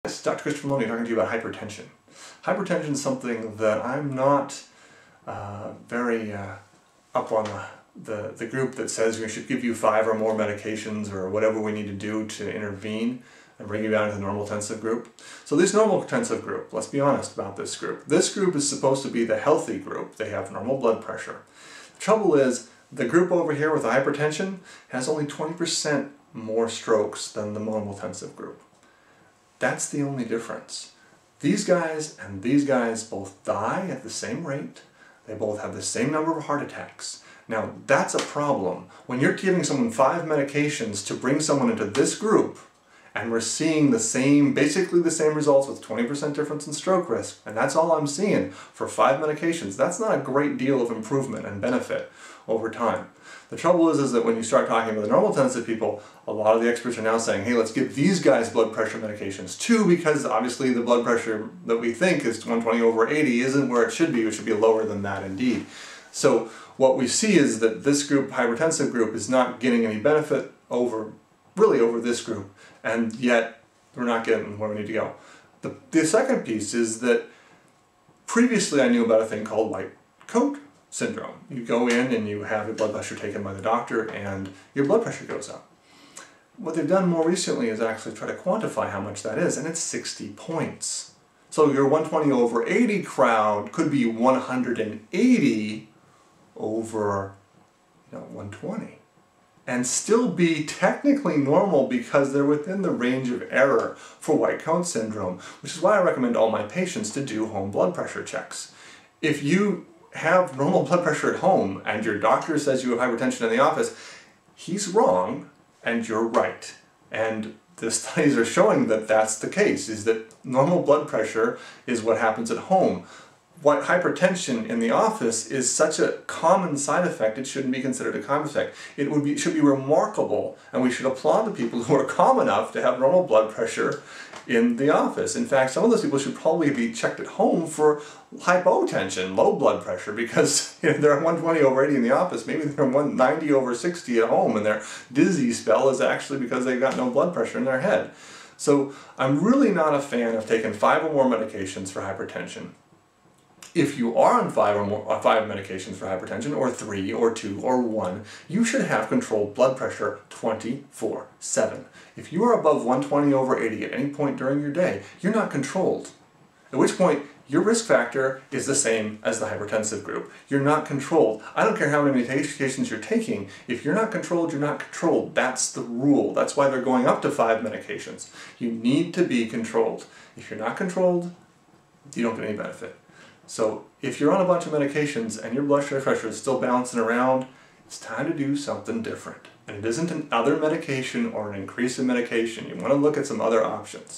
It's Dr. Christopher Maloney talking to you about hypertension. Hypertension is something that I'm not very up on the group that says we should give you 5 or more medications or whatever we need to do to intervene and bring you down to the normal intensive group. So this normal intensive group, let's be honest about this group. This group is supposed to be the healthy group. They have normal blood pressure. The trouble is, the group over here with the hypertension has only 20% more strokes than the normal intensive group. That's the only difference. These guys and these guys both die at the same rate. They both have the same number of heart attacks. Now that's a problem. When you're giving someone 5 medications to bring someone into this group, and we're seeing the same, basically the same results with 20% difference in stroke risk, and that's all I'm seeing for 5 medications, that's not a great deal of improvement and benefit over time. The trouble is that when you start talking about the normal intensive people, a lot of the experts are now saying, hey, let's give these guys blood pressure medications too, because obviously the blood pressure that we think is 120/80 isn't where it should be. It should be lower than that indeed. So what we see is that this group, hypertensive group, is not getting any benefit over this group, and yet we're not getting where we need to go. The second piece is that previously I knew about a thing called white coat syndrome. You go in and you have your blood pressure taken by the doctor and your blood pressure goes up. What they've done more recently is actually try to quantify how much that is, and it's 60 points. So your 120/80 crowd could be 180 over 120 and still be technically normal because they're within the range of error for white coat syndrome, which is why I recommend all my patients to do home blood pressure checks. If you have normal blood pressure at home and your doctor says you have hypertension in the office, he's wrong and you're right. And the studies are showing that that's the case, is that normal blood pressure is what happens at home. What hypertension in the office is such a common side effect, it shouldn't be considered a common effect. It should be remarkable, and we should applaud the people who are calm enough to have normal blood pressure in the office. In fact, some of those people should probably be checked at home for hypotension, low blood pressure, because they're 120/80 in the office. Maybe they're 190/60 at home, and their dizzy spell is actually because they've got no blood pressure in their head. So I'm really not a fan of taking 5 or more medications for hypertension. If you are on 5 medications for hypertension, or 3, or 2, or 1, you should have controlled blood pressure 24/7. If you are above 120/80 at any point during your day, you're not controlled. At which point, your risk factor is the same as the hypertensive group. You're not controlled. I don't care how many medications you're taking. If you're not controlled, you're not controlled. That's the rule. That's why they're going up to 5 medications. You need to be controlled. If you're not controlled, you don't get any benefit. So if you're on a bunch of medications and your blood pressure is still bouncing around, it's time to do something different. And it isn't another medication or an increase in medication. You want to look at some other options.